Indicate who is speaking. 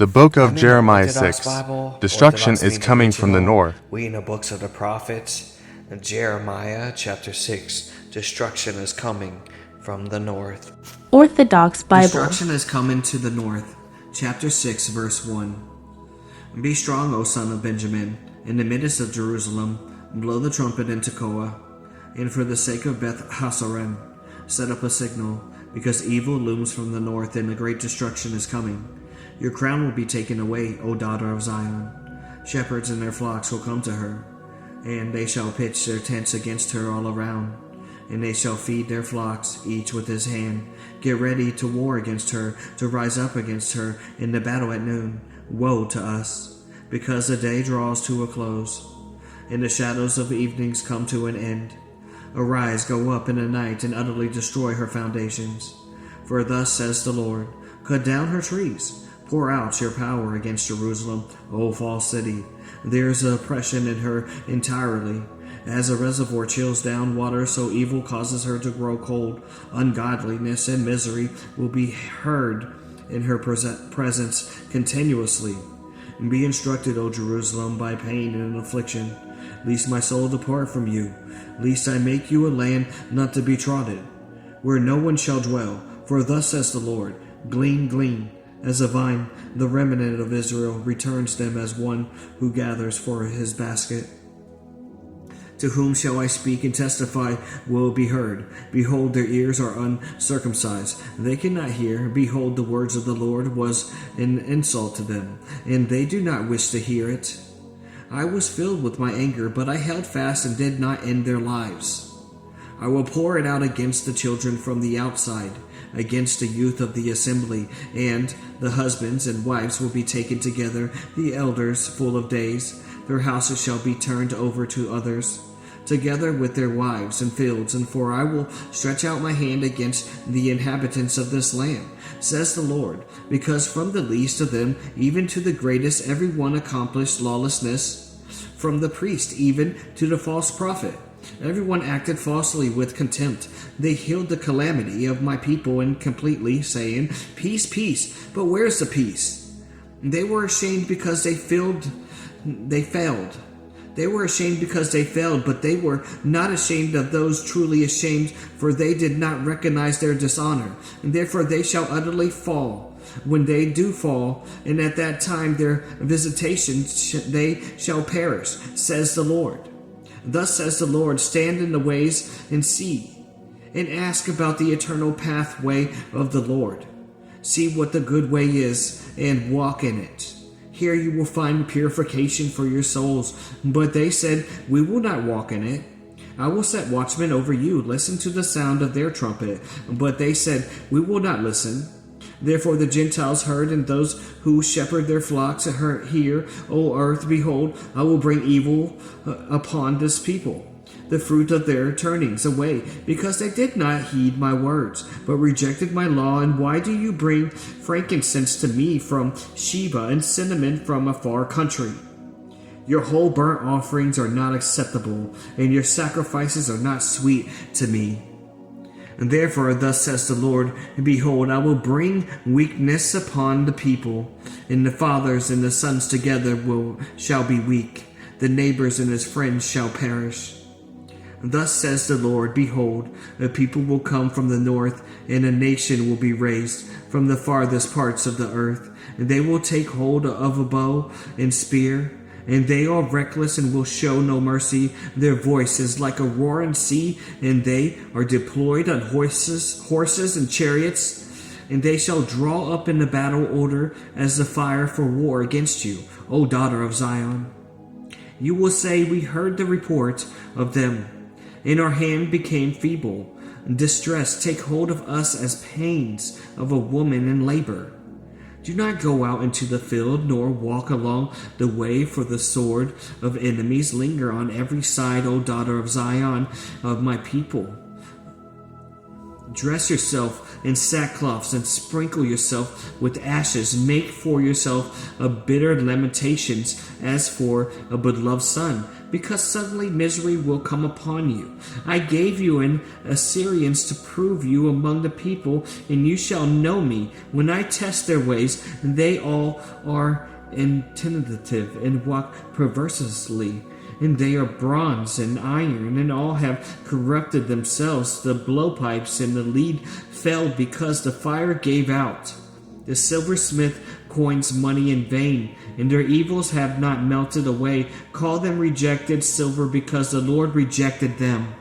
Speaker 1: The book of
Speaker 2: I'm in the
Speaker 1: Jeremiah
Speaker 2: Orthodox
Speaker 1: 6.
Speaker 2: Bible,
Speaker 1: Destruction
Speaker 2: Orthodox
Speaker 1: is coming from the
Speaker 2: Original,
Speaker 1: north.
Speaker 2: We in the books of the prophets. Jeremiah chapter 6. Destruction is coming from the north.
Speaker 3: Orthodox Bible.
Speaker 2: Destruction is coming to the north. Chapter 6, verse 1. Be strong, O son of Benjamin, in the midst of Jerusalem. Blow the trumpet in Tekoa. And for the sake of Beth Hasorem, set up a signal, because evil looms from the north and a great destruction is coming. Your crown will be taken away, O daughter of Zion. Shepherds and their flocks will come to her, and they shall pitch their tents against her all around. And they shall feed their flocks, each with his hand. Get ready to war against her, to rise up against her in the battle at noon. Woe to us, because the day draws to a close, and the shadows of evenings come to an end. Arise, go up in the night, and utterly destroy her foundations. For thus says the Lord, cut down her trees, pour out your power against Jerusalem, O false city. There is oppression in her entirely. As a reservoir chills down water, so evil causes her to grow cold. Ungodliness and misery will be heard in her presence continuously. Be instructed, O Jerusalem, by pain and affliction, lest my soul depart from you, lest I make you a land not to be trodden, where no one shall dwell. For thus says the Lord, glean, glean, as a vine, the remnant of Israel returns them as one who gathers for his basket. To whom shall I speak and testify will be heard? Behold, their ears are uncircumcised. They cannot hear. Behold, the words of the Lord was an insult to them, and they do not wish to hear it. I was filled with my anger, but I held fast and did not end their lives. I will pour it out against the children from the outside, against the youth of the assembly, and the husbands and wives will be taken together, the elders full of days. Their houses shall be turned over to others, together with their wives and fields, and for I will stretch out my hand against the inhabitants of this land, says the Lord, because from the least of them even to the greatest every one accomplished lawlessness, from the priest even to the false prophet. Everyone acted falsely with contempt. They healed the calamity of my people incompletely, saying, peace, peace, but where's the peace? They were ashamed because they failed. They were ashamed because they failed, but they were not ashamed of those truly ashamed, for they did not recognize their dishonor, and therefore they shall utterly fall. When they do fall, and at that time their visitation they shall perish, says the Lord. Thus says the Lord, stand in the ways and see, and ask about the eternal pathway of the Lord. See what the good way is, and walk in it. Here you will find purification for your souls. But they said, we will not walk in it. I will set watchmen over you. Listen to the sound of their trumpet. But they said, we will not listen. Therefore the Gentiles heard, and those who shepherd their flocks hear, O earth, behold, I will bring evil upon this people, the fruit of their turnings away, because they did not heed my words, but rejected my law. And why do you bring frankincense to me from Sheba, and cinnamon from a far country? Your whole burnt offerings are not acceptable, and your sacrifices are not sweet to me. And therefore thus says the Lord, behold, I will bring weakness upon the people, and the fathers and the sons together shall be weak. The neighbors and his friends shall perish. Thus says the Lord, behold, a people will come from the north, and a nation will be raised from the farthest parts of the earth. And they will take hold of a bow and spear, and they are reckless and will show no mercy. Their voice is like a roaring sea, and they are deployed on horses and chariots. And they shall draw up in the battle order as the fire for war against you, O daughter of Zion. You will say, we heard the report of them, and our hand became feeble. Distress take hold of us as pains of a woman in labor. Do not go out into the field, nor walk along the way, for the sword of enemies linger on every side, O daughter of Zion, of my people. Dress yourself in sackcloths and sprinkle yourself with ashes. Make for yourself a bitter lamentations as for a beloved son, because suddenly misery will come upon you. I gave you an Assyrians to prove you among the people, and you shall know me when I test their ways. They all are intimidative and walk perversely, and they are bronze and iron, and all have corrupted themselves. The blowpipes and the lead failed because the fire gave out. The silversmith coins money in vain, and their evils have not melted away. Call them rejected silver, because the Lord rejected them.